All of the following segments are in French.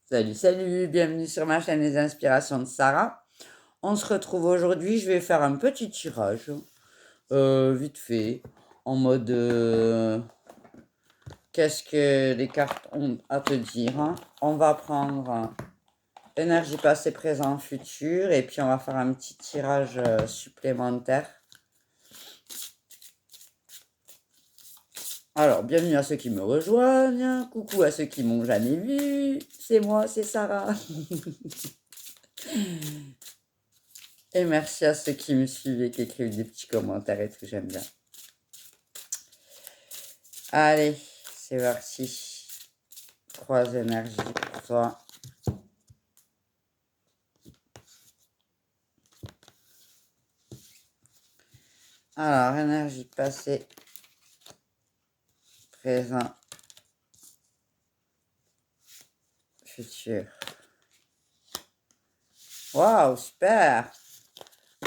Salut, salut, bienvenue sur ma chaîne Les Inspirations de Sarah. On se retrouve aujourd'hui, je vais faire un petit tirage, vite fait, en mode qu'est-ce que les cartes ont à te dire, hein. On va prendre énergie passée, présent, futur, et puis on va faire un petit tirage supplémentaire. Alors, bienvenue à ceux qui me rejoignent, coucou à ceux qui m'ont jamais vu, c'est moi, c'est Sarah. Et merci à ceux qui me suivent et qui écrivent des petits commentaires et tout, j'aime bien. Allez, c'est parti. 3 énergies pour toi. Alors, énergie passée, présent, futur. Waouh, super!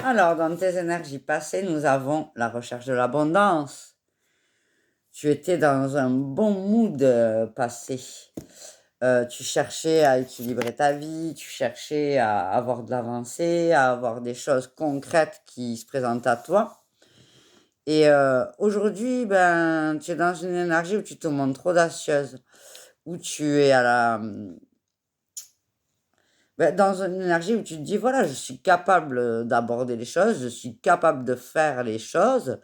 Alors, dans tes énergies passées, nous avons la recherche de l'abondance. Tu étais dans un bon mood passé. Tu cherchais à équilibrer ta vie, tu cherchais à avoir de l'avancée, à avoir des choses concrètes qui se présentent à toi. Et aujourd'hui, ben, tu es dans une énergie où tu te montres audacieuse, où tu es dans une énergie où tu te dis, voilà, je suis capable d'aborder les choses, je suis capable de faire les choses,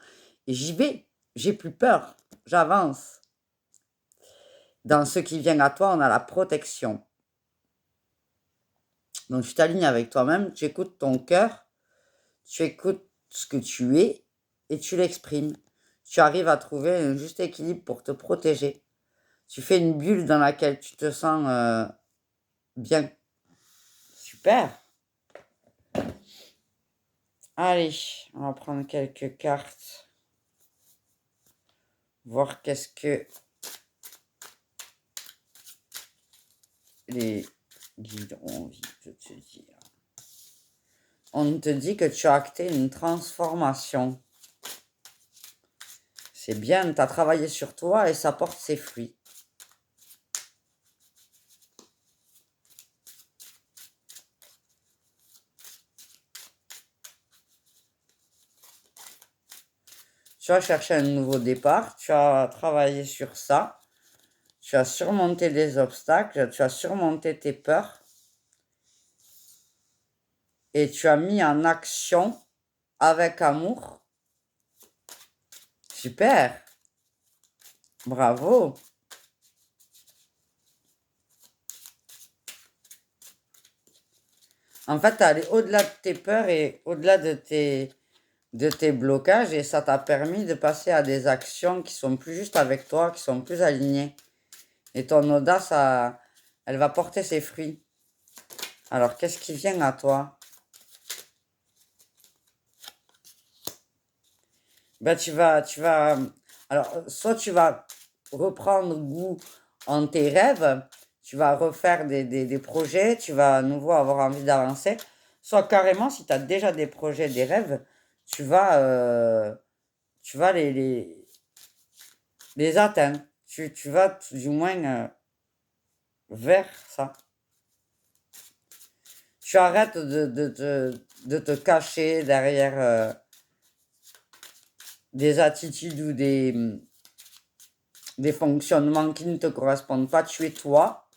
et j'y vais, j'ai plus peur, j'avance. Dans ce qui vient à toi, on a la protection. Donc tu t'alignes avec toi-même, tu écoutes ton cœur, tu écoutes ce que tu es, et tu l'exprimes. Tu arrives à trouver un juste équilibre pour te protéger. Tu fais une bulle dans laquelle tu te sens bien. Super. Allez, on va prendre quelques cartes. Voir qu'est-ce que les guides ont envie de te dire. On te dit que tu as acté une transformation. C'est bien, tu as travaillé sur toi et ça porte ses fruits. Tu as cherché un nouveau départ, tu as travaillé sur ça, tu as surmonté des obstacles, tu as surmonté tes peurs et tu as mis en action avec amour. Super, bravo. En fait, tu es allé au-delà de tes peurs et au-delà de tes blocages et ça t'a permis de passer à des actions qui sont plus justes avec toi, qui sont plus alignées. Et ton audace, elle va porter ses fruits. Alors, qu'est-ce qui vient à toi? Ben, alors, soit tu vas reprendre goût en tes rêves, tu vas refaire des projets, tu vas à nouveau avoir envie d'avancer, soit carrément, si tu as déjà des projets, des rêves, tu vas les atteindre. Tu vas du moins vers ça. Tu arrêtes de te cacher derrière des attitudes ou des fonctionnements qui ne te correspondent pas. Tu es toi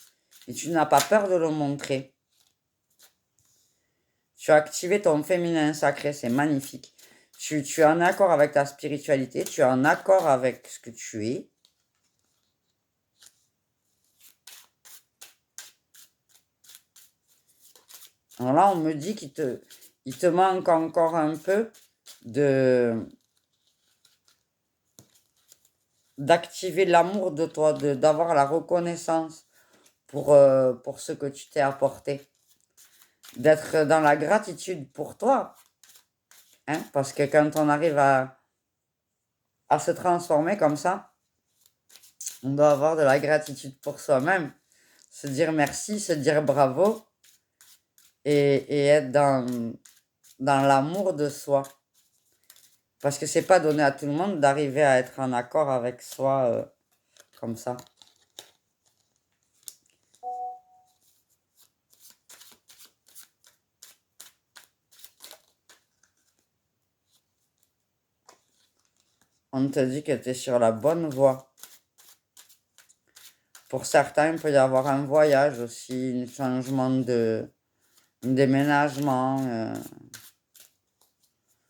et tu n'as pas peur de le montrer. Tu as activé ton féminin sacré, c'est magnifique. Tu es en accord avec ta spiritualité, tu es en accord avec ce que tu es. Alors là, on me dit il te manque encore un peu d'activer l'amour de toi, d'avoir la reconnaissance pour ce que tu t'es apporté. D'être dans la gratitude pour toi. Hein, parce que quand on arrive à se transformer comme ça, on doit avoir de la gratitude pour soi-même. Se dire merci, se dire bravo et être dans l'amour de soi. Parce que c'est pas donné à tout le monde d'arriver à être en accord avec soi comme ça. on te dit que tu es sur la bonne voie. Pour certains, il peut y avoir un voyage aussi, un changement un déménagement,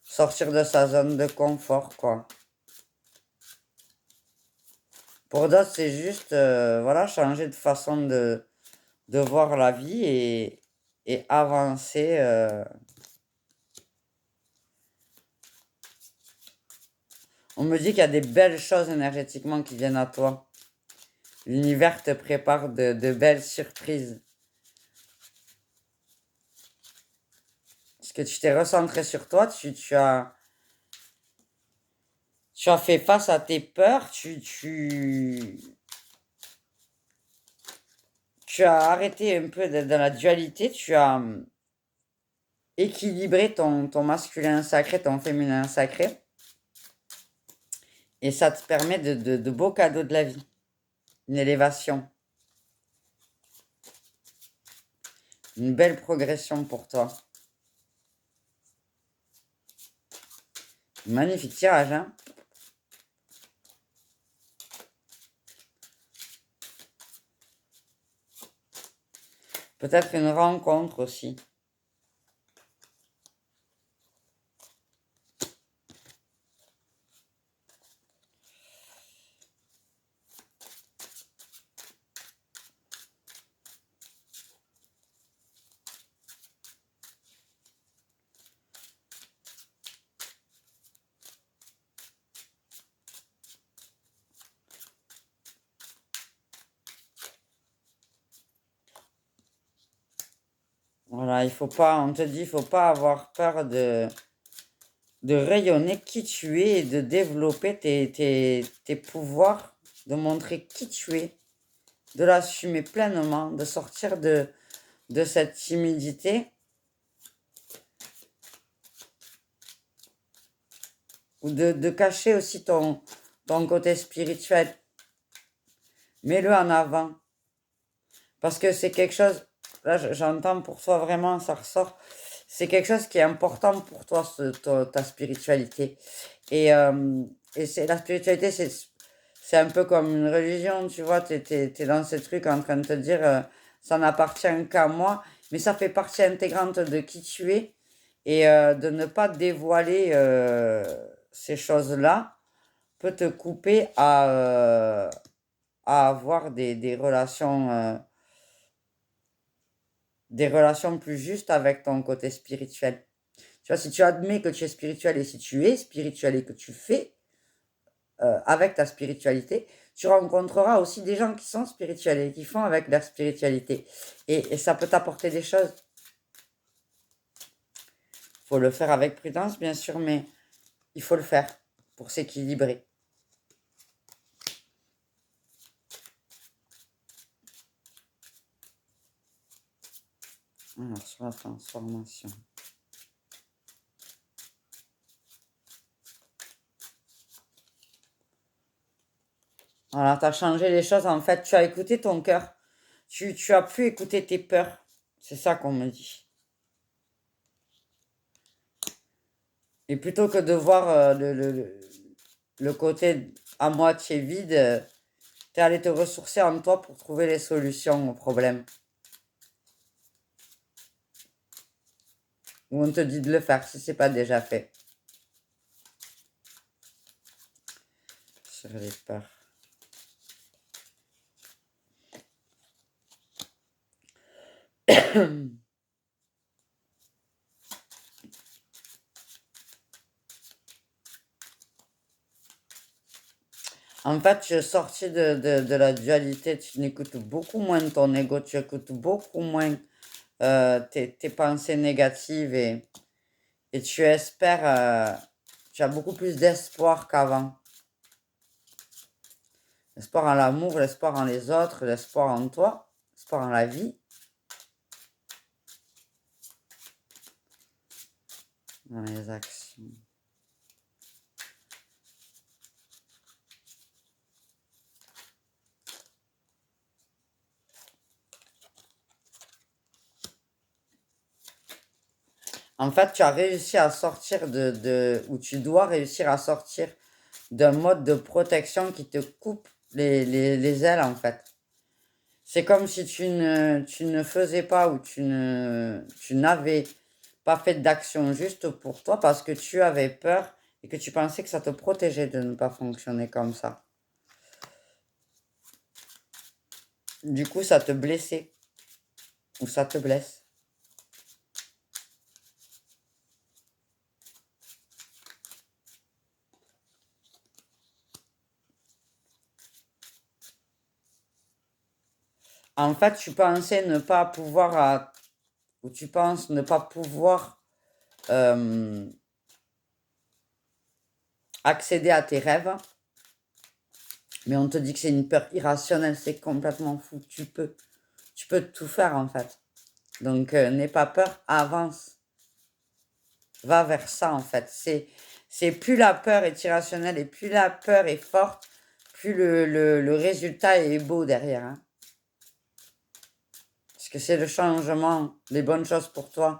sortir de sa zone de confort, quoi. Pour d'autres, c'est juste, voilà, changer de façon de voir la vie et avancer. On me dit qu'il y a des belles choses énergétiquement qui viennent à toi. L'univers te prépare de belles surprises. Parce que tu t'es recentré sur toi, tu as fait face à tes peurs, tu as arrêté un peu dans la dualité, tu as équilibré ton masculin sacré, ton féminin sacré. Et ça te permet de beaux cadeaux de la vie. Une élévation. Une belle progression pour toi. Magnifique tirage, hein? Peut-être une rencontre aussi. Voilà, il faut pas, on te dit, il faut pas avoir peur de rayonner qui tu es et de développer tes pouvoirs, de montrer qui tu es, de l'assumer pleinement, de sortir de cette timidité ou de cacher aussi ton côté spirituel. Mets-le en avant. Parce que c'est quelque chose, là j'entends pour toi vraiment, ça ressort, c'est quelque chose qui est important pour toi, ta spiritualité. Et, la spiritualité, c'est un peu comme une religion, tu vois, t'es dans ce truc en train de te dire, ça n'appartient qu'à moi, mais ça fait partie intégrante de qui tu es, et de ne pas dévoiler ces choses-là peut te couper à avoir des relations plus justes avec ton côté spirituel. Tu vois, si tu admets que tu es spirituel et si tu es spirituel et que tu fais avec ta spiritualité, tu rencontreras aussi des gens qui sont spirituels et qui font avec leur spiritualité. Et ça peut t'apporter des choses. Il faut le faire avec prudence, bien sûr, mais il faut le faire pour s'équilibrer. Alors, sur la transformation. Voilà, tu as changé les choses. En fait, tu as écouté ton cœur. Tu as pu écouter tes peurs. C'est ça qu'on me dit. Et plutôt que de voir le côté à moitié vide, tu es allé te ressourcer en toi pour trouver les solutions aux problèmes. Ou on te dit de le faire si c'est pas déjà fait. Sur les peurs. En fait, je suis sortie de la dualité. Tu n'écoutes beaucoup moins ton ego, tu écoutes beaucoup moins tes pensées négatives et tu espères, tu as beaucoup plus d'espoir qu'avant. L'espoir en l'amour, l'espoir en les autres, l'espoir en toi, l'espoir en la vie. Dans les actions. En fait, tu as réussi à sortir ou tu dois réussir à sortir d'un mode de protection qui te coupe les ailes, en fait. C'est comme si tu ne faisais pas ou tu n'avais pas fait d'action juste pour toi parce que tu avais peur et que tu pensais que ça te protégeait de ne pas fonctionner comme ça. Du coup, ça te blessait ou ça te blesse. En fait, tu pensais ne pas pouvoir, ou tu penses ne pas pouvoir euh, accéder à tes rêves, mais on te dit que c'est une peur irrationnelle, c'est complètement fou. Tu peux tout faire en fait. Donc, n'aie pas peur, avance, va vers ça en fait. C'est plus la peur est irrationnelle et plus la peur est forte, plus le résultat est beau derrière, hein. Parce que c'est le changement, les bonnes choses pour toi.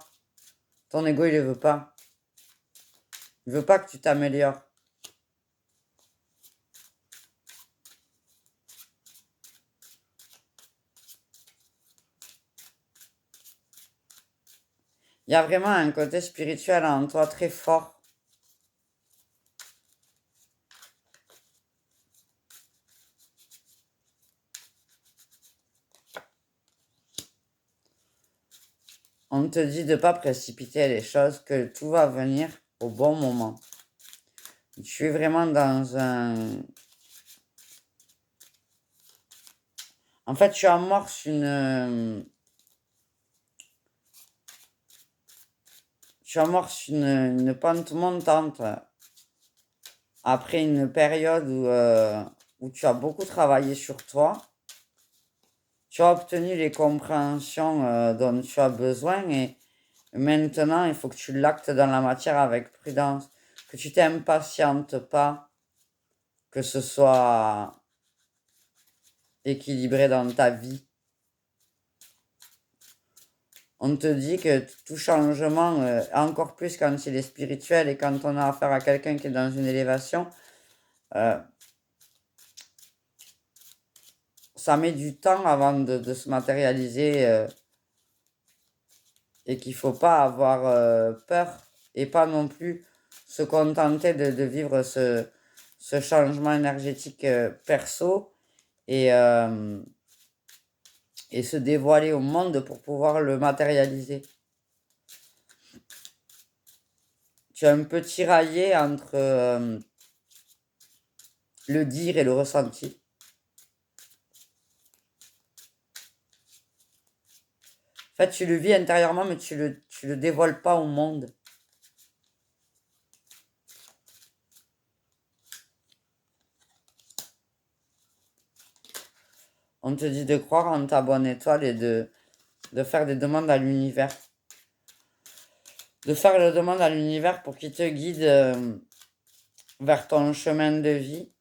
Ton ego, il ne veut pas. Il veut pas que tu t'améliores. Il y a vraiment un côté spirituel en toi très fort. On te dit de ne pas précipiter les choses, que tout va venir au bon moment. Tu es vraiment dans un... En fait, tu amorces une pente montante après une période où tu as beaucoup travaillé sur toi. Tu as obtenu les compréhensions dont tu as besoin et maintenant, il faut que tu l'actes dans la matière avec prudence, que tu t'impatientes pas, que ce soit équilibré dans ta vie. On te dit que tout changement, encore plus quand il est spirituel et quand on a affaire à quelqu'un qui est dans une élévation, euh, ça met du temps avant de se matérialiser et qu'il ne faut pas avoir peur et pas non plus se contenter de vivre ce changement énergétique perso et et se dévoiler au monde pour pouvoir le matérialiser. Tu es un peu tiraillé entre le dire et le ressenti. En fait, tu le vis intérieurement, mais tu le dévoiles pas au monde. On te dit de croire en ta bonne étoile et de faire des demandes à l'univers. De faire des demandes à l'univers pour qu'il te guide vers ton chemin de vie.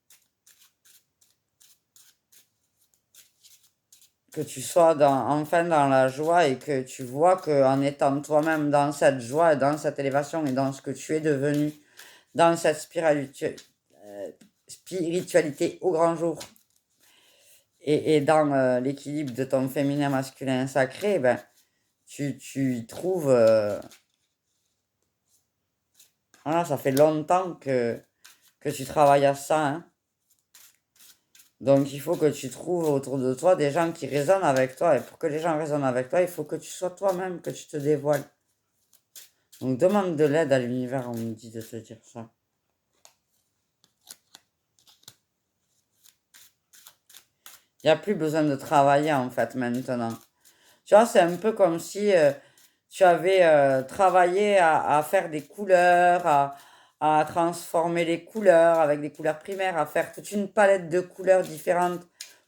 Que tu sois enfin dans la joie et que tu vois qu'en étant toi-même dans cette joie et dans cette élévation et dans ce que tu es devenu, dans cette spiritualité au grand jour et dans l'équilibre de ton féminin masculin sacré, ben, tu y trouves... voilà, ça fait longtemps que tu travailles à ça, hein. Donc il faut que tu trouves autour de toi des gens qui résonnent avec toi. Et pour que les gens résonnent avec toi, il faut que tu sois toi-même, que tu te dévoiles. Donc demande de l'aide à l'univers, on me dit de te dire ça. Il n'y a plus besoin de travailler en fait maintenant. Tu vois, c'est un peu comme si tu avais travaillé à faire des couleurs, à transformer les couleurs avec des couleurs primaires, à faire toute une palette de couleurs différentes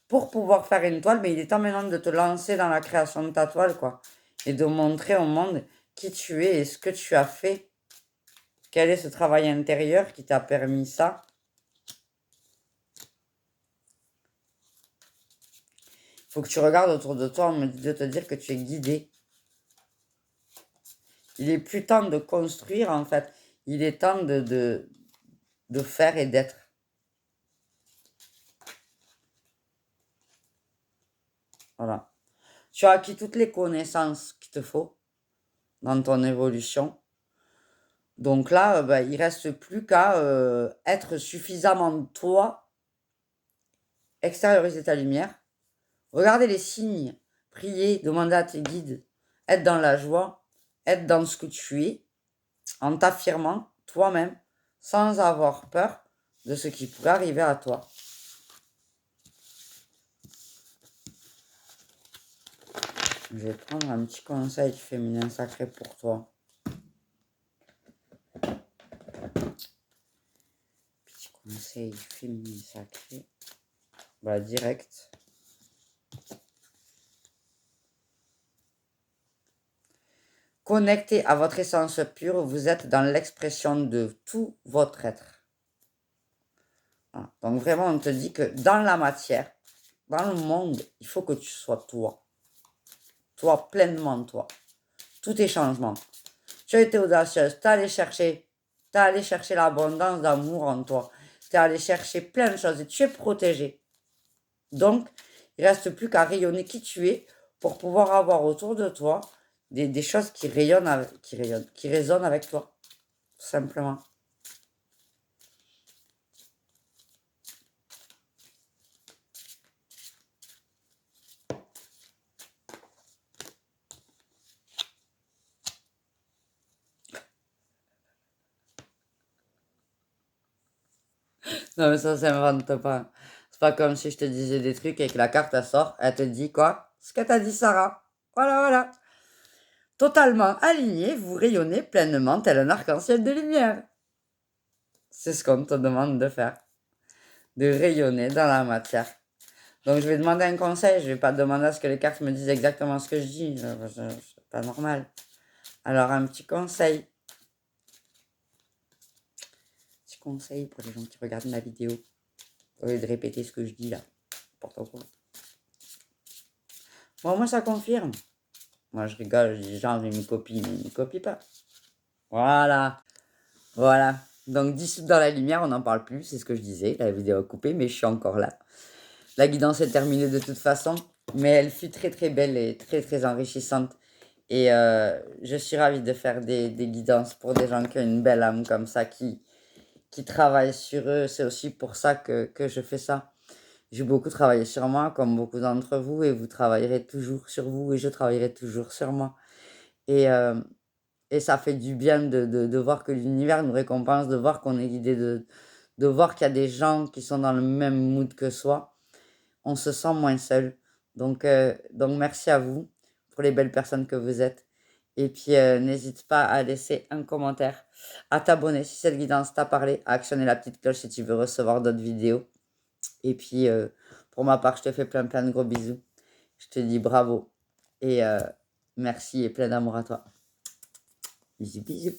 pour pouvoir faire une toile. Mais il est temps maintenant de te lancer dans la création de ta toile, quoi. Et de montrer au monde qui tu es et ce que tu as fait. Quel est ce travail intérieur qui t'a permis ça? Il faut que tu regardes autour de toi, on me dit de te dire que tu es guidé. Il est plus temps de construire, en fait. Il est temps de faire et d'être. Voilà. Tu as acquis toutes les connaissances qu'il te faut dans ton évolution. Donc là, il reste plus qu'à être suffisamment toi, extérioriser ta lumière, regarder les signes, prier, demander à tes guides, être dans la joie, être dans ce que tu es, en t'affirmant toi-même, sans avoir peur de ce qui pourrait arriver à toi. Je vais prendre un petit conseil féminin sacré pour toi. Petit conseil féminin sacré. Direct. Connecté à votre essence pure, vous êtes dans l'expression de tout votre être. Voilà. Donc vraiment, on te dit que dans la matière, dans le monde, il faut que tu sois toi. Toi, pleinement toi. Tous tes changements. Tu as été audacieuse, tu es allé chercher l'abondance d'amour en toi. Tu es allé chercher plein de choses et tu es protégé. Donc, il ne reste plus qu'à rayonner qui tu es pour pouvoir avoir autour de toi des choses qui résonnent avec toi, tout simplement. Non, mais ça s'invente pas. C'est pas comme si je te disais des trucs et que la carte, elle sort, elle te dit quoi? Ce que t'as dit, Sarah. Voilà, voilà. Totalement aligné, vous rayonnez pleinement tel un arc-en-ciel de lumière. C'est ce qu'on te demande de faire. De rayonner dans la matière. Donc je vais demander un conseil, je vais pas demander à ce que les cartes me disent exactement ce que je dis. C'est pas normal. Alors un petit conseil. Petit conseil pour les gens qui regardent ma vidéo. Au lieu de répéter ce que je dis là. N'importe quoi. Bon, moi ça confirme. Moi je rigole, je dis genre je me copie, mais il me copie pas. Voilà. Voilà. Donc dissoute dans la lumière, on n'en parle plus, c'est ce que je disais. La vidéo est coupée, mais je suis encore là. La guidance est terminée de toute façon, mais elle fut très très belle et très très enrichissante. Et je suis ravie de faire des guidances pour des gens qui ont une belle âme comme ça, qui travaillent sur eux. C'est aussi pour ça que je fais ça. J'ai beaucoup travaillé sur moi, comme beaucoup d'entre vous, et vous travaillerez toujours sur vous, et je travaillerai toujours sur moi. Et ça fait du bien de voir que l'univers nous récompense, de voir qu'on est guidé, de voir qu'il y a des gens qui sont dans le même mood que soi. On se sent moins seul. Donc merci à vous pour les belles personnes que vous êtes. Et puis n'hésite pas à laisser un commentaire, à t'abonner si cette guidance t'a parlé, à actionner la petite cloche si tu veux recevoir d'autres vidéos. Et puis pour ma part, je te fais plein plein de gros bisous. Je te dis bravo et merci et plein d'amour à toi. Bisous bisous.